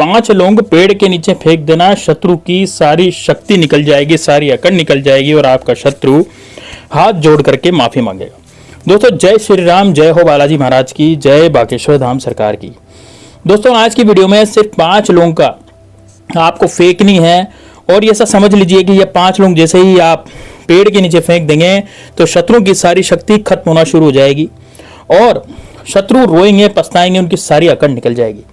5 लौंग पेड़ के नीचे फेंक देना, शत्रु की सारी शक्ति निकल जाएगी, सारी अकड़ निकल जाएगी और आपका शत्रु हाथ जोड़ करके माफी मांगेगा। दोस्तों जय श्री राम, जय हो बालाजी महाराज की, जय बागेश्वर धाम सरकार की। दोस्तों आज की वीडियो में सिर्फ 5 लौंग का आपको फेंकनी है और ये सब समझ लीजिए कि ये 5 लौंग जैसे ही आप पेड़ के नीचे फेंक देंगे तो शत्रु की सारी शक्ति खत्म होना शुरू हो जाएगी और शत्रु रोएंगे, पछताएंगे, उनकी सारी अकड़ निकल जाएगी।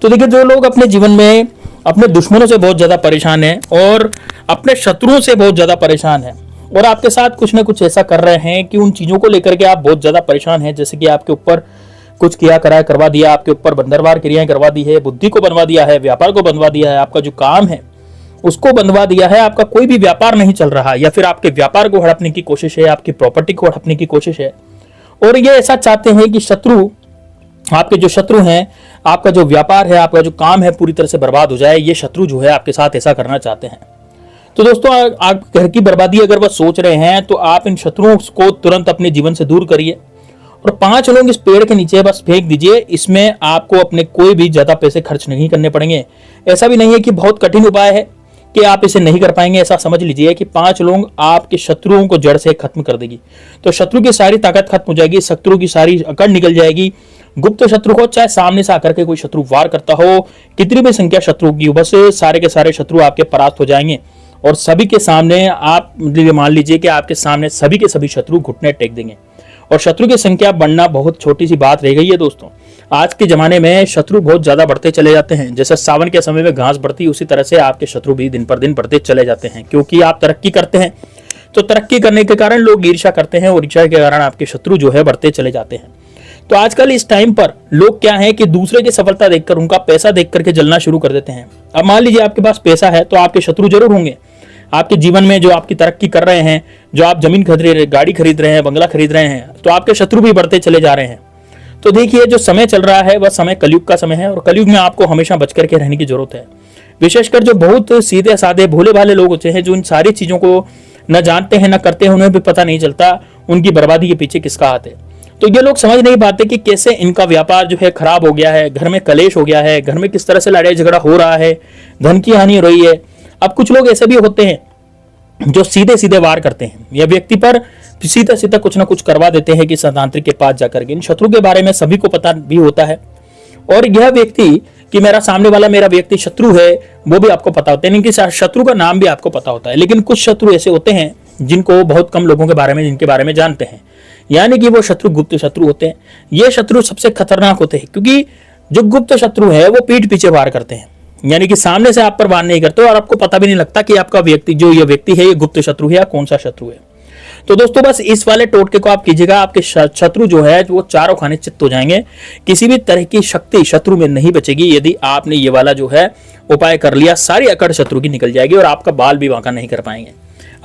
तो देखिए, जो लोग अपने जीवन में अपने दुश्मनों से बहुत ज्यादा परेशान हैं और अपने शत्रुओं से बहुत ज्यादा परेशान हैं और आपके साथ कुछ ना कुछ ऐसा कर रहे हैं कि उन चीजों को लेकर के आप बहुत ज्यादा परेशान हैं, जैसे कि आपके ऊपर कुछ किया कराया करवा दिया, आपके ऊपर बंदरवार क्रियाएं करवा दी है, बुद्धि को बनवा दिया है, व्यापार को बनवा दिया है, आपका जो काम है उसको बनवा दिया है, आपका कोई भी व्यापार नहीं चल रहा या फिर आपके व्यापार को हड़पने की कोशिश है, आपकी प्रॉपर्टी को हड़पने की कोशिश है और ये ऐसा चाहते हैं कि शत्रु, आपके जो शत्रु हैं, आपका जो व्यापार है, आपका जो काम है पूरी तरह से बर्बाद हो जाए। ये शत्रु जो है आपके साथ ऐसा करना चाहते हैं। तो दोस्तों आप घर की बर्बादी अगर वह सोच रहे हैं तो आप इन शत्रुओं को तुरंत अपने जीवन से दूर करिए और 5 लोग इस पेड़ के नीचे बस फेंक दीजिए। इसमें आपको अपने कोई भी ज्यादा पैसे खर्च नहीं करने पड़ेंगे। ऐसा भी नहीं है कि बहुत कठिन उपाय है कि आप इसे नहीं कर पाएंगे। ऐसा समझ लीजिए कि 5 लोग आपके शत्रुओं को जड़ से खत्म कर देगी। तो शत्रु की सारी ताकत खत्म हो जाएगी, शत्रु की सारी अकड़ निकल जाएगी। गुप्त शत्रु हो चाहे सामने से आकर के कोई शत्रु वार करता हो, कितनी भी संख्या शत्रु की, बस सारे के सारे शत्रु आपके परास्त हो जाएंगे और सभी के सामने आप मान लीजिए कि आपके सामने सभी के सभी शत्रु घुटने टेक देंगे और शत्रु की संख्या बढ़ना बहुत छोटी सी बात रह गई है। दोस्तों आज के जमाने में शत्रु बहुत ज्यादा बढ़ते चले जाते हैं। जैसे सावन के समय में घास बढ़ती, उसी तरह से आपके शत्रु भी दिन पर दिन बढ़ते चले जाते हैं, क्योंकि आप तरक्की करते हैं। तो तरक्की करने के कारण लोग ईर्ष्या करते हैं और ईर्ष्या के कारण आपके शत्रु जो है बढ़ते चले जाते हैं। तो आजकल इस टाइम पर लोग क्या है कि दूसरे की सफलता देखकर, उनका पैसा देख करके जलना शुरू कर देते हैं। अब मान लीजिए आपके पास पैसा है तो आपके शत्रु जरूर होंगे आपके जीवन में। जो आपकी तरक्की कर रहे हैं, जो आप जमीन खरीद रहे हैं, गाड़ी खरीद रहे हैं, बंगला खरीद रहे हैं, तो आपके शत्रु भी बढ़ते चले जा रहे हैं। तो देखिए, जो समय चल रहा है वह समय कलयुग का समय है और कलयुग में आपको हमेशा बच करके रहने की जरूरत है। विशेषकर जो बहुत सीधे साधे भोले भाले लोग होते हैं, जो इन सारी चीजों को न जानते हैं न करते हैं, उन्हें भी पता नहीं चलता उनकी बर्बादी के पीछे किसका हाथ है। तो ये लोग समझ नहीं पाते कि कैसे इनका व्यापार जो है खराब हो गया है, घर में कलेश हो गया है, घर में किस तरह से लड़ाई झगड़ा हो रहा है, धन की हानि हो रही है। अब कुछ लोग ऐसे भी होते हैं जो सीधे सीधे वार करते हैं या व्यक्ति पर सीधा सीधा कुछ ना कुछ करवा देते हैं कि तांत्रिक के पास जाकर के। इन शत्रु के बारे में सभी को पता भी होता है और यह व्यक्ति कि मेरा सामने वाला मेरा व्यक्ति शत्रु है वो भी आपको पता होता है, इनकी शत्रु का नाम भी आपको पता होता है। लेकिन कुछ शत्रु ऐसे होते हैं जिनको बहुत कम लोगों के बारे में जिनके बारे में जानते हैं, यानी कि वो शत्रु गुप्त शत्रु होते हैं। ये शत्रु सबसे खतरनाक होते हैं क्योंकि जो गुप्त शत्रु है वो पीठ पीछे वार करते हैं, यानी कि सामने से आप पर वार नहीं करते और आपको पता भी नहीं लगता कि आपका व्यक्ति जो ये व्यक्ति है ये गुप्त शत्रु है या कौन सा शत्रु है। तो दोस्तों बस इस वाले टोटके को आप कीजिएगा, आपके शत्रु जो है वो चारों खाने चित्त हो जाएंगे। किसी भी तरह की शक्ति शत्रु में नहीं बचेगी। यदि आपने ये वाला जो है उपाय कर लिया, सारी अकड़ शत्रु की निकल जाएगी और आपका बाल भी वांका नहीं कर पाएंगे।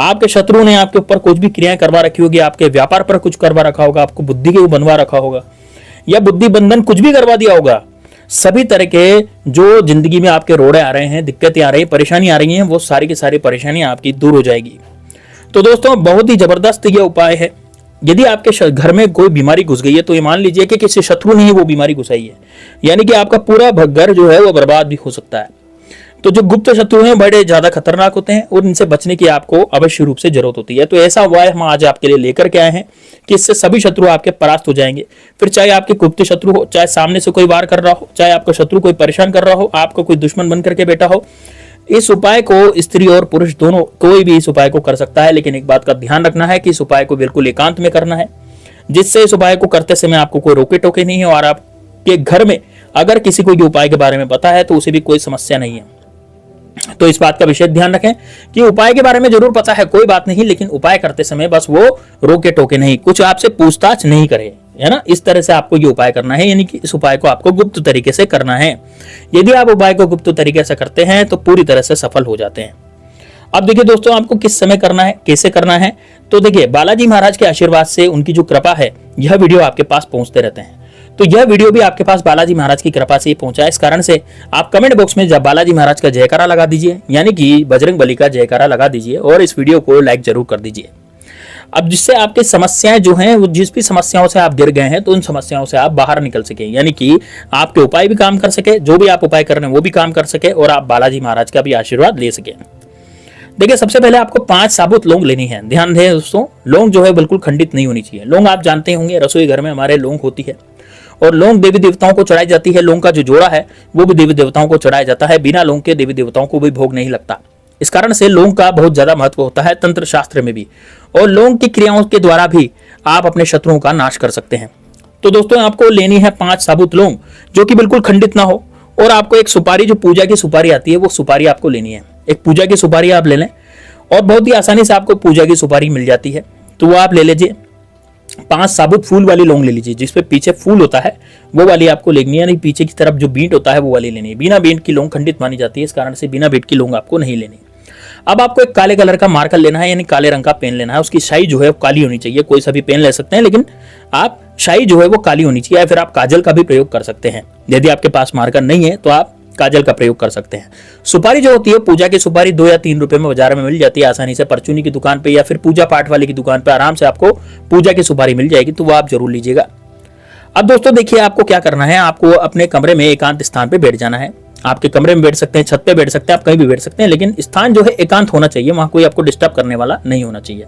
आपके शत्रु ने आपके ऊपर कुछ भी क्रियाएं करवा रखी होगी, आपके व्यापार पर कुछ करवा रखा होगा, आपको बुद्धि के बनवा रखा होगा या बुद्धि बंधन कुछ भी करवा दिया होगा। सभी तरह के जो जिंदगी में आपके रोड़े आ रहे हैं, दिक्कतें आ रही हैं, परेशानी आ रही हैं, वो सारी की सारी परेशानियां आपकी दूर हो जाएगी। तो दोस्तों बहुत ही जबरदस्त ये उपाय है। यदि आपके घर में कोई बीमारी घुस गई है तो ये मान लीजिए कि किसी शत्रु ने ही वो बीमारी घुसाई है, यानी कि आपका पूरा घर जो है वो बर्बाद भी हो सकता है। तो जो गुप्त शत्रु हैं बड़े ज्यादा खतरनाक होते हैं और इनसे बचने की आपको अवश्य रूप से जरूरत होती है। तो ऐसा उपाय हम आज आपके लिए लेकर के आए हैं कि इससे सभी शत्रु आपके परास्त हो जाएंगे। फिर चाहे आपके गुप्त शत्रु हो, चाहे सामने से कोई वार कर रहा हो, चाहे आपका शत्रु कोई परेशान कर रहा हो, आपका कोई दुश्मन बन करके बैठा हो, इस उपाय को स्त्री और पुरुष दोनों कोई भी इस उपाय को कर सकता है। लेकिन एक बात का ध्यान रखना है कि इस उपाय को बिल्कुल एकांत में करना है, जिससे इस उपाय को करते समय आपको कोई रोके टोके नहीं है और आपके घर में अगर किसी को ये उपाय के बारे में पता है तो उसे भी कोई समस्या नहीं है। तो इस बात का विशेष ध्यान रखें कि उपाय के बारे में जरूर पता है, कोई बात नहीं, लेकिन उपाय करते समय बस वो रोके टोके नहीं, कुछ आपसे पूछताछ नहीं करे, है ना। इस तरह से आपको ये उपाय करना है, यानी कि इस उपाय को आपको गुप्त तरीके से करना है। यदि आप उपाय को गुप्त तरीके से करते हैं तो पूरी तरह से सफल हो जाते हैं। अब देखिए दोस्तों, आपको किस समय करना है, कैसे करना है, तो देखिए बालाजी महाराज के आशीर्वाद से, उनकी जो कृपा है, यह वीडियो आपके पास पहुंचते रहते हैं। तो यह वीडियो भी आपके पास बालाजी महाराज की कृपा से ही पहुंचा है। इस कारण से आप कमेंट बॉक्स में जब बालाजी महाराज का जयकारा लगा दीजिए, यानी कि बजरंग बली का जयकारा लगा दीजिए और इस वीडियो को लाइक जरूर कर दीजिए। अब जिससे आपकी समस्याएं जो हैं, वो जिस भी समस्याओं से आप गिर गए हैं, तो उन समस्याओं से आप बाहर निकल सके, यानी कि आपके उपाय भी काम कर सके, जो भी आप उपाय कर रहे हैं वो भी काम कर सके, और आप बालाजी महाराज का भी आशीर्वाद ले सके। देखिए, सबसे पहले आपको 5 साबुत लौंग लेनी है। ध्यान दें दोस्तों, लौंग जो है बिल्कुल खंडित नहीं होनी चाहिए। लौंग आप जानते होंगे, रसोई घर में हमारे लौंग होती है, और लौंग देवी देवताओं को चढ़ाई जाती है। लौंग का जो जोड़ा है वो भी देवी देवताओं को चढ़ाया जाता है। बिना लौंग के देवी देवताओं को भी भोग नहीं लगता। इस कारण से लौंग का बहुत ज्यादा महत्व होता है तंत्र शास्त्र में भी, और लौंग की क्रियाओं के द्वारा भी आप अपने शत्रुओं का नाश कर सकते हैं। तो दोस्तों, आपको लेनी है 5 साबुत लौंग जो कि बिल्कुल खंडित ना हो, और आपको एक सुपारी, जो पूजा की सुपारी आती है, वो सुपारी आपको लेनी है। एक पूजा की सुपारी आप ले लें, और बहुत ही आसानी से आपको पूजा की सुपारी मिल जाती है, तो वो आप ले लीजिए। 5 साबुत फूल वाली लौंग ले लीजिए, जिसपे पीछे फूल होता है वो वाली आपको लेनी है, नहीं पीछे की तरफ जो बीट होता है वो वाली लेनी है। बिना बीट की लौंग खंडित मानी जाती है, इस कारण से बिना बीट की लौंग आपको नहीं लेनी। अब आपको एक काले कलर का मार्कर लेना है, यानी काले रंग का पेन लेना है। उसकी शाई जो है वो काली होनी चाहिए। कोई सा भी पेन ले सकते हैं, लेकिन आप शाई जो है वो काली होनी चाहिए, या फिर आप काजल का भी प्रयोग कर सकते हैं। यदि आपके पास मार्कर नहीं है तो आप काजल का प्रयोग कर सकते हैं। सुपारी जो होती है, पूजा की सुपारी 2 या 3 रुपए में बाजार में मिल जाती है आसानी से। परचूनी की दुकान पे या फिर पूजा पाठ वाले की दुकान पे आराम से आपको पूजा की सुपारी मिल जाएगी, तो वो आप जरूर लीजिएगा। अब दोस्तों देखिए, आपको क्या करना है, आपको अपने कमरे में एकांत स्थान पे बैठ जाना है। आपके कमरे में बैठ सकते हैं, छत पे बैठ सकते हैं, आप कहीं भी बैठ सकते हैं, लेकिन स्थान जो है एकांत होना चाहिए, वहां कोई आपको डिस्टर्ब करने वाला नहीं होना चाहिए।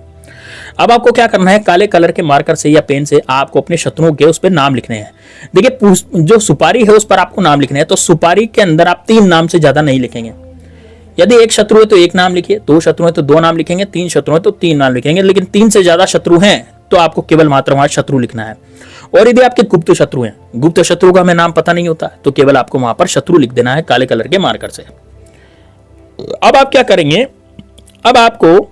अब आपको क्या करना है, काले कलर के मार्कर से या पेन से आपको अपने शत्रुओं के उस पर नाम लिखने हैं। देखिए, जो सुपारी है उस पर आपको नाम लिखने हैं, तो सुपारी के अंदर आप 3 नाम से ज्यादा नहीं लिखेंगे। यदि 1 शत्रु है तो 1 नाम लिखिए, 2 शत्रु है तो 2 नाम लिखेंगे, 3 शत्रु है तो 3 नाम लिखेंगे, लेकिन 3 से ज्यादा शत्रु हैं तो आपको केवल मात्र वहां शत्रु लिखना है। और यदि आपके गुप्त शत्रु हैं, गुप्त शत्रु का हमें नाम पता नहीं होता, तो केवल आपको वहां पर शत्रु लिख देना है काले कलर के मार्कर से। अब आप क्या करेंगे, अब आपको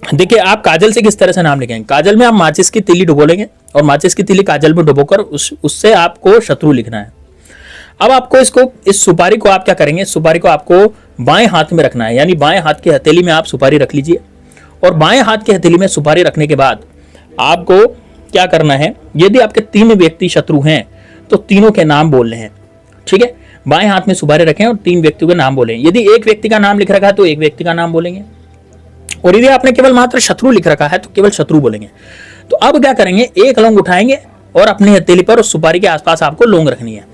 देखिए, आप काजल से किस तरह से नाम लिखेंगे। काजल में आप माचिस की तीली डुबो लेंगे, और माचिस की तीली काजल में डुबोकर उससे आपको शत्रु लिखना है। अब आपको इस सुपारी को आप क्या करेंगे, सुपारी को आपको बाएं हाथ में रखना है, यानी बाएं हाथ की हथेली में आप सुपारी रख लीजिए। और बाएं हाथ की हथेली में सुपारी रखने के बाद आपको क्या करना है, यदि आपके 3 व्यक्ति शत्रु हैं तो तीनों के नाम बोलने हैं। ठीक है, बाएं हाथ में सुपारी रखें और 3 व्यक्तियों के नाम बोलें। यदि 1 व्यक्ति का नाम लिख रखा है तो 1 व्यक्ति का नाम बोलेंगे, और यदि आपने केवल मात्र शत्रु लिख रखा है तो केवल शत्रु बोलेंगे। तो अब क्या करेंगे, 1 लौंग उठाएंगे और अपनी हथेली पर उस सुपारी के आसपास आपको लौंग रखनी है।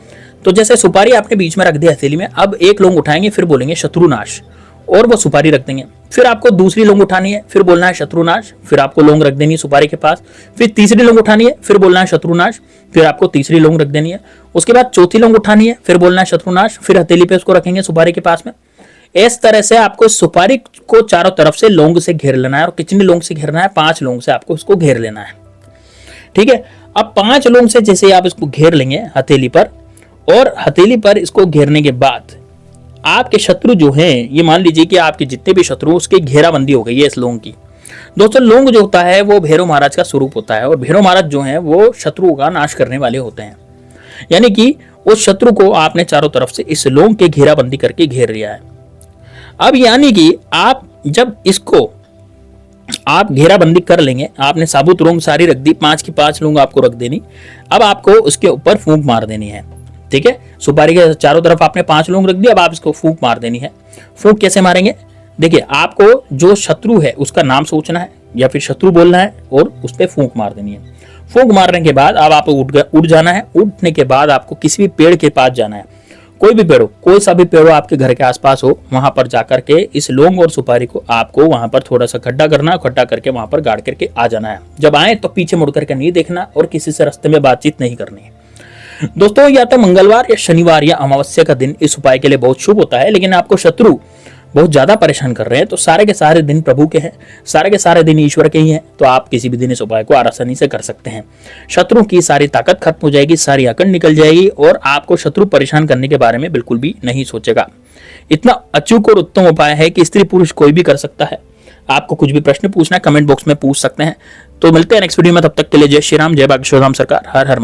तो जैसे सुपारी आपने बीच में रख दी हथेली में, अब 1 लौंग उठाएंगे, फिर बोलेंगे शत्रुनाश, और वो सुपारी रख देंगे। फिर आपको दूसरी लौंग उठानी है, फिर बोलना है शत्रुनाश, फिर आपको लौंग रख देनी है सुपारी के पास। फिर तीसरी लौंग उठानी है, फिर बोलना है शत्रुनाश, फिर आपको तीसरी लौंग रख देनी है। उसके बाद चौथी लौंग उठानी है, फिर बोलना है शत्रुनाश, फिर हथेली पे उसको रखेंगे सुपारी के पास में। इस तरह से आपको सुपारी को चारों तरफ से लौंग से घेर लेना है, और कितनी लौंग से घेरना है, 5 लौंग से आपको इसको घेर लेना है। ठीक है, अब 5 लौंग से जैसे आप इसको घेर लेंगे हथेली पर, और हथेली पर इसको घेरने के बाद आपके शत्रु जो हैं, ये मान लीजिए कि आपके जितने भी शत्रु उसकी घेराबंदी हो गई है इस लौंग की। दोस्तों, लौंग जो होता है वो भैरव महाराज का स्वरूप होता है, और भैरव महाराज जो हैं वो शत्रुओं का नाश करने वाले होते हैं। यानी कि उस शत्रु को आपने चारों तरफ से इस लौंग के घेराबंदी करके घेर लिया है। अब यानी कि आप जब इसको आप घेराबंदी कर लेंगे, आपने साबुत लौंग सारी रख दी, 5 की 5 लौंग आपको रख देनी। अब आपको उसके ऊपर फूंक मार देनी है। ठीक है, सुपारी के चारों तरफ आपने 5 लौंग रख दी, अब आप इसको फूंक मार देनी है। फूंक कैसे मारेंगे, देखिए, आपको जो शत्रु है उसका नाम सोचना है या फिर शत्रु बोलना है और उस पर फूंक मार देनी है। फूंक मारने के बाद अब आप उठ जाना है। उठने के बाद आपको किसी भी पेड़ के पास जाना है, कोई भी पेड़ हो, कोई सा भी पेड़ हो आपके घर के आसपास हो, वहां पर जाकर के इस लौंग और सुपारी को आपको वहां पर थोड़ा सा गड्ढा करना है, गड्ढा करके वहां पर गाड़ करके आ जाना है। जब आए तो पीछे मुड़ करके नहीं देखना और किसी से रास्ते में बातचीत नहीं करनी है। दोस्तों, या तो मंगलवार या शनिवार या अमावस्या का दिन इस उपाय के लिए बहुत शुभ होता है, लेकिन आपको शत्रु बहुत ज्यादा परेशान कर रहे हैं तो सारे के सारे दिन प्रभु के हैं, सारे के सारे दिन ईश्वर के ही हैं, तो आप किसी भी दिन इस उपाय को आसानी से कर सकते हैं। शत्रु की सारी ताकत खत्म हो जाएगी, सारी अकड़ निकल जाएगी, और आपको शत्रु परेशान करने के बारे में बिल्कुल भी नहीं सोचेगा। इतना अचूक और उत्तम उपाय है कि स्त्री पुरुष कोई भी कर सकता है। आपको कुछ भी प्रश्न पूछना है कमेंट बॉक्स में पूछ सकते हैं। तो मिलते हैं नेक्स्ट वीडियो में, तब तक के लिए जय श्री राम, जय बागेश्वर धाम सरकार, हर हर